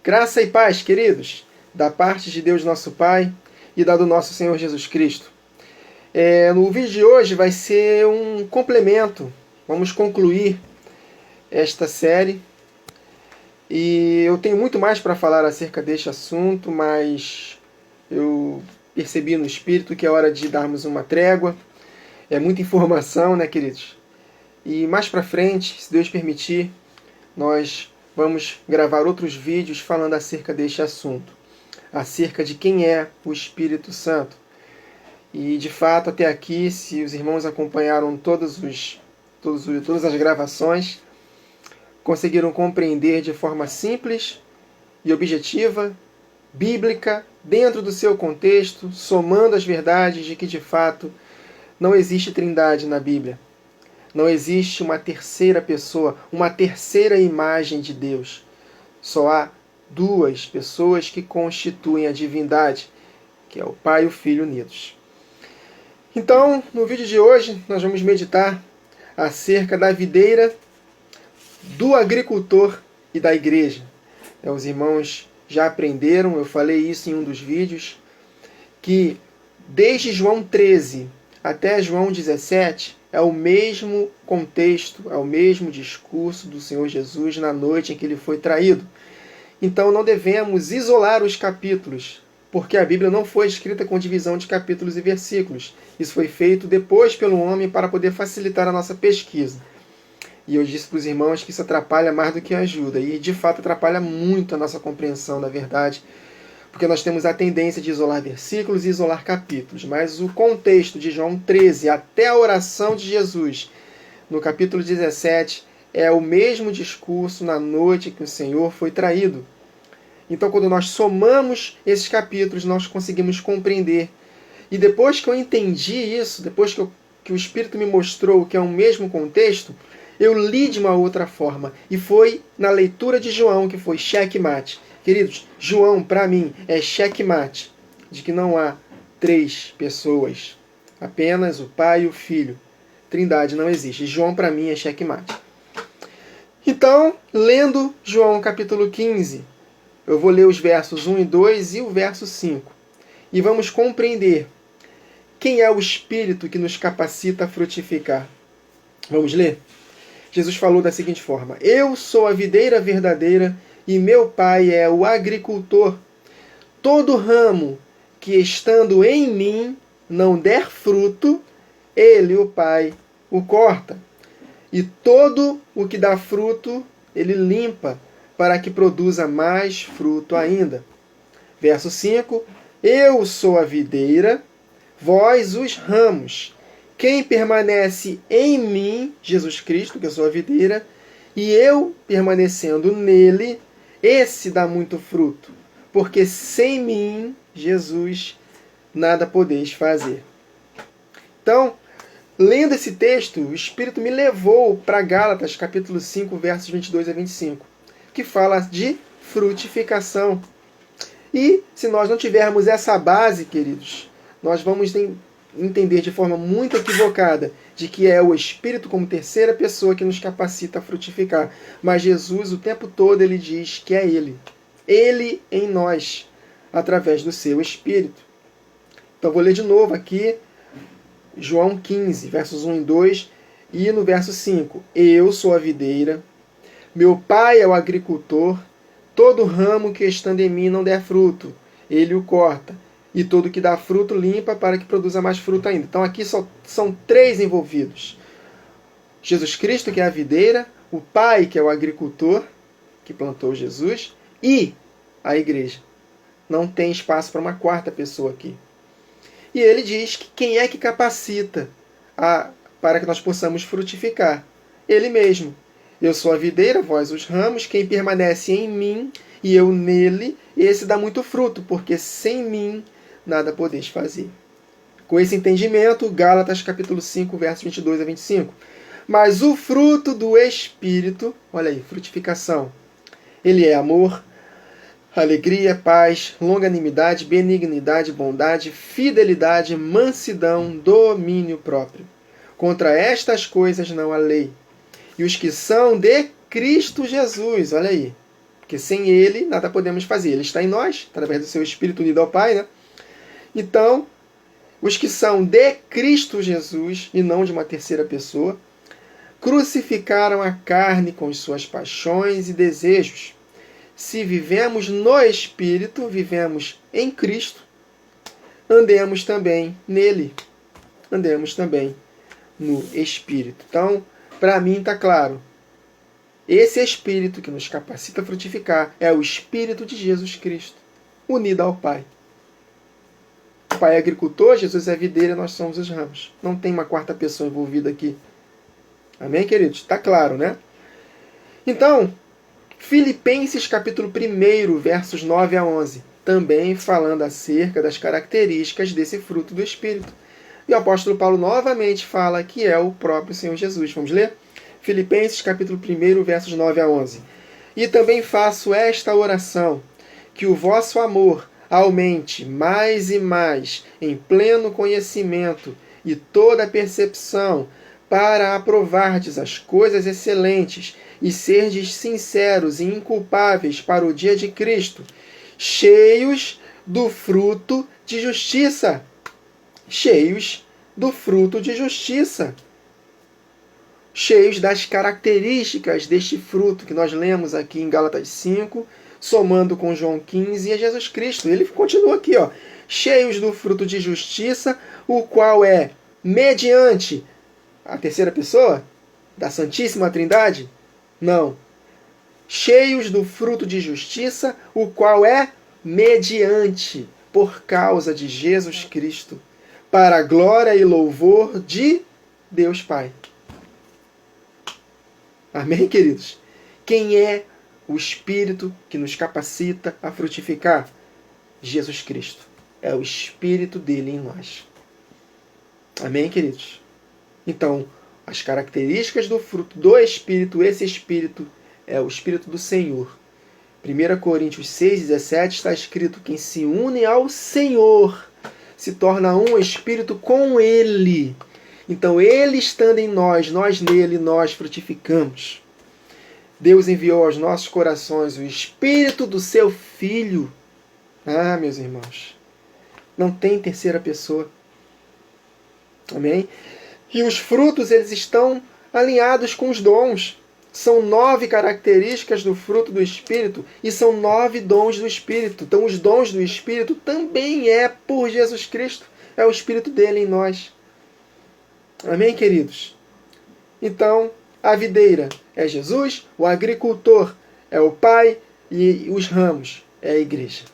Graça e paz, queridos, da parte de Deus nosso Pai e da do nosso Senhor Jesus Cristo. No vídeo de hoje vai ser um complemento. Vamos concluir esta série. E eu tenho muito mais para falar acerca deste assunto, mas eu percebi no Espírito que é hora de darmos uma trégua. É muita informação, né, queridos? E mais para frente, se Deus permitir, nós vamos gravar outros vídeos falando acerca deste assunto, acerca de quem é o Espírito Santo. E de fato, até aqui, se os irmãos acompanharam todas as gravações, conseguiram compreender de forma simples e objetiva, bíblica, dentro do seu contexto, somando as verdades de que de fato não existe trindade na Bíblia. Não existe uma terceira pessoa, uma terceira imagem de Deus. Só há duas pessoas que constituem a divindade, que é o Pai e o Filho unidos. Então, no vídeo de hoje, nós vamos meditar acerca da videira, do agricultor e da igreja. Os irmãos já aprenderam, eu falei isso em um dos vídeos, que desde João 13 até João 17, é o mesmo contexto, é o mesmo discurso do Senhor Jesus na noite em que ele foi traído. Então não devemos isolar os capítulos, porque a Bíblia não foi escrita com divisão de capítulos e versículos. Isso foi feito depois pelo homem para poder facilitar a nossa pesquisa. E eu disse para os irmãos que isso atrapalha mais do que ajuda, e de fato atrapalha muito a nossa compreensão da verdade, porque nós temos a tendência de isolar versículos e isolar capítulos. Mas o contexto de João 13 até a oração de Jesus, no capítulo 17, é o mesmo discurso na noite que o Senhor foi traído. Então, quando nós somamos esses capítulos, nós conseguimos compreender. E depois que eu entendi isso, depois que o Espírito me mostrou que é o mesmo contexto, eu li de uma outra forma. E foi na leitura de João que foi checkmate. Queridos, João, para mim, é checkmate de que não há três pessoas, apenas o Pai e o Filho. Trindade não existe. João, para mim, é checkmate. Então, lendo João capítulo 15, eu vou ler os versos 1 e 2 e o verso 5. E vamos compreender quem é o Espírito que nos capacita a frutificar. Vamos ler? Jesus falou da seguinte forma: Eu sou a videira verdadeira e meu Pai é o agricultor. Todo ramo que estando em mim não der fruto, ele, o Pai, o corta. E todo o que dá fruto, ele limpa, para que produza mais fruto ainda. Verso 5: Eu sou a videira, vós os ramos. Quem permanece em mim, Jesus Cristo, que eu sou a videira, e eu permanecendo nele, esse dá muito fruto, porque sem mim, Jesus, nada podeis fazer. Então, lendo esse texto, o Espírito me levou para Gálatas, capítulo 5, versos 22 a 25, que fala de frutificação. E se nós não tivermos essa base, queridos, nós vamos entender de forma muito equivocada de que é o Espírito como terceira pessoa que nos capacita a frutificar. Mas Jesus, o tempo todo, ele diz que é Ele. Ele em nós, através do seu Espírito. Então vou ler de novo aqui, João 15, versos 1 e 2, e no verso 5. Eu sou a videira, meu Pai é o agricultor, todo ramo que estando em mim não der fruto, ele o corta. E todo que dá fruto limpa para que produza mais fruto ainda. Então aqui são três envolvidos. Jesus Cristo, que é a videira, o Pai, que é o agricultor, que plantou Jesus, e a igreja. Não tem espaço para uma quarta pessoa aqui. E ele diz que quem é que capacita para que nós possamos frutificar? Ele mesmo. Eu sou a videira, vós os ramos, quem permanece em mim e eu nele, esse dá muito fruto, porque sem mim nada podeis fazer. Com esse entendimento, Gálatas capítulo 5, versos 22 a 25. Mas o fruto do Espírito, olha aí, frutificação, ele é amor, alegria, paz, longanimidade, benignidade, bondade, fidelidade, mansidão, domínio próprio. Contra estas coisas não há lei. E os que são de Cristo Jesus, olha aí, Porque sem ele, nada podemos fazer. Ele está em nós, através do seu Espírito unido ao Pai, né? Então, os que são de Cristo Jesus, e não de uma terceira pessoa, crucificaram a carne com suas paixões e desejos. Se vivemos no Espírito, vivemos em Cristo, andemos também nele. Andemos também no Espírito. Então, para mim está claro. Esse Espírito que nos capacita a frutificar é o Espírito de Jesus Cristo, unido ao Pai. O Pai é agricultor, Jesus é a videira, nós somos os ramos. Não tem uma quarta pessoa envolvida aqui. Amém, queridos? Está claro, né? Então, Filipenses capítulo 1, versos 9 a 11, também falando acerca das características desse fruto do Espírito. E o apóstolo Paulo novamente fala que é o próprio Senhor Jesus. Vamos ler? Filipenses capítulo 1, versos 9 a 11. E também faço esta oração, que o vosso amor aumente mais e mais em pleno conhecimento e toda percepção, para aprovardes as coisas excelentes e serdes sinceros e inculpáveis para o dia de Cristo, cheios do fruto de justiça. Cheios do fruto de justiça. Cheios das características deste fruto que nós lemos aqui em Gálatas 5, somando com João 15 e Jesus Cristo. Ele continua aqui, ó, cheios do fruto de justiça, o qual é mediante a terceira pessoa da Santíssima Trindade? Não. Cheios do fruto de justiça, o qual é mediante, por causa de Jesus Cristo, para a glória e louvor de Deus Pai. Amém, queridos? Quem é o Espírito que nos capacita a frutificar? Jesus Cristo. É o Espírito dele em nós. Amém, queridos? Então, as características do fruto do Espírito, esse Espírito é o Espírito do Senhor. 1 Coríntios 6,17 está escrito: quem se une ao Senhor se torna um Espírito com Ele. Então, Ele estando em nós, nós nele, nós frutificamos. Deus enviou aos nossos corações o Espírito do seu Filho. Ah, meus irmãos, não tem terceira pessoa. Amém? E os frutos, eles estão alinhados com os dons. São 9 características do fruto do Espírito e são 9 dons do Espírito. Então, os dons do Espírito também é por Jesus Cristo. É o Espírito dele em nós. Amém, queridos? Então, a videira é Jesus, o agricultor é o Pai e os ramos é a igreja.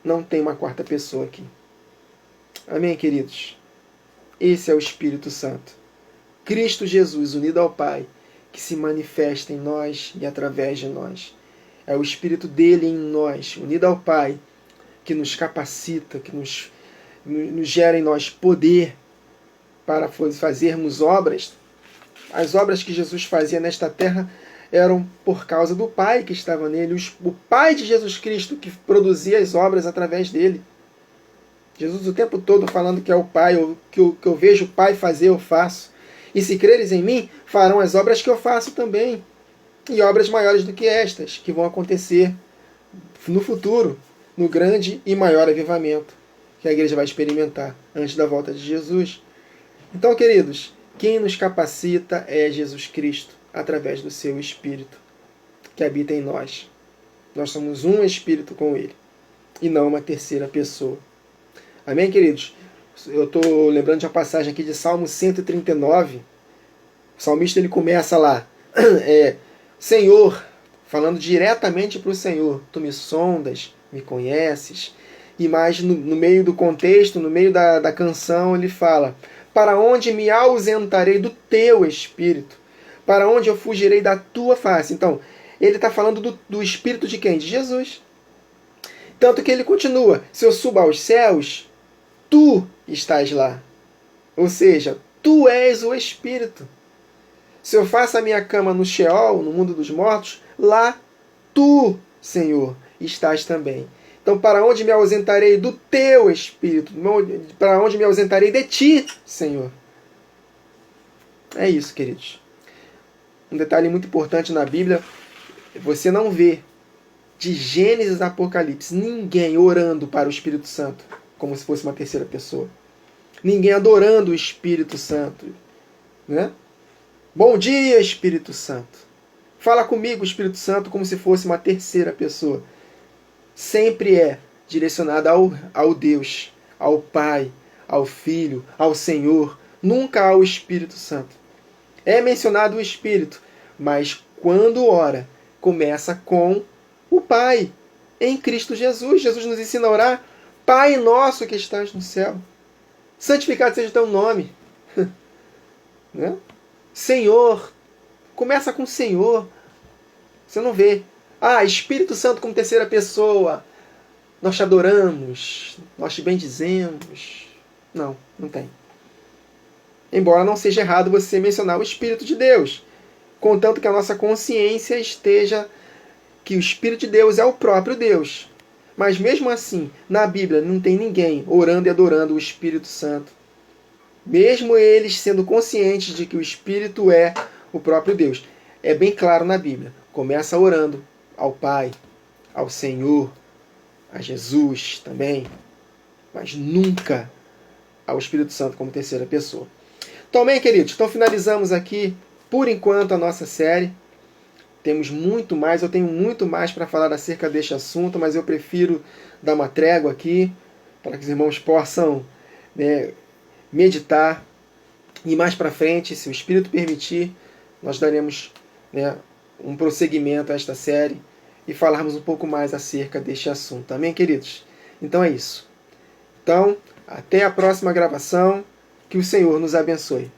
Não tem uma quarta pessoa aqui. Amém, queridos? Esse é o Espírito Santo. Cristo Jesus unido ao Pai, que se manifesta em nós e através de nós. É o Espírito dele em nós, unido ao Pai, que nos capacita, que nos gera em nós poder para fazermos obras. As obras que Jesus fazia nesta terra eram por causa do Pai que estava nele, o Pai de Jesus Cristo que produzia as obras através dele. Jesus o tempo todo falando que é o Pai, que eu vejo o Pai fazer, eu faço. E se creres em mim, farão as obras que eu faço também. E obras maiores do que estas, que vão acontecer no futuro, no grande e maior avivamento que a igreja vai experimentar antes da volta de Jesus. Então, queridos, quem nos capacita é Jesus Cristo, através do seu Espírito, que habita em nós. Nós somos um Espírito com Ele, e não uma terceira pessoa. Amém, queridos? Eu estou lembrando de uma passagem aqui de Salmo 139. O salmista ele começa lá, Senhor, falando diretamente para o Senhor, tu me sondas, me conheces. E mais no meio do contexto, no meio da canção, ele fala: para onde me ausentarei do teu Espírito? Para onde eu fugirei da tua face? Então, ele está falando do Espírito de quem? De Jesus. Tanto que ele continua: se eu subo aos céus, tu estás lá. Ou seja, tu és o Espírito. Se eu faço a minha cama no Sheol, no mundo dos mortos, lá tu, Senhor, estás também. Então, para onde me ausentarei do teu Espírito? Para onde me ausentarei de ti, Senhor? É isso, queridos. Um detalhe muito importante na Bíblia, você não vê de Gênesis a Apocalipse, ninguém orando para o Espírito Santo como se fosse uma terceira pessoa. Ninguém adorando o Espírito Santo. Né? Bom dia, Espírito Santo. Fala comigo, Espírito Santo, como se fosse uma terceira pessoa. Sempre é direcionada ao Deus, ao Pai, ao Filho, ao Senhor, nunca ao Espírito Santo. É mencionado o Espírito, mas quando ora, começa com o Pai, em Cristo Jesus. Jesus nos ensina a orar: Pai nosso que estás no céu, santificado seja o teu nome. Né? Senhor, começa com Senhor. Você não vê. Espírito Santo como terceira pessoa. Nós te adoramos, nós te bendizemos. Não, não tem. Embora não seja errado você mencionar o Espírito de Deus, contanto que a nossa consciência esteja que o Espírito de Deus é o próprio Deus. Mas mesmo assim, na Bíblia não tem ninguém orando e adorando o Espírito Santo. Mesmo eles sendo conscientes de que o Espírito é o próprio Deus. É bem claro na Bíblia. Começa orando ao Pai, ao Senhor, a Jesus também, mas nunca ao Espírito Santo como terceira pessoa. Então, bem, queridos, então finalizamos aqui, por enquanto, a nossa série. Temos muito mais, eu tenho muito mais para falar acerca deste assunto, mas eu prefiro dar uma trégua aqui, para que os irmãos possam, né, meditar. E mais para frente, se o Espírito permitir, nós daremos, né, um prosseguimento a esta série e falarmos um pouco mais acerca deste assunto. Amém, queridos? Então é isso. Então, até a próxima gravação. Que o Senhor nos abençoe.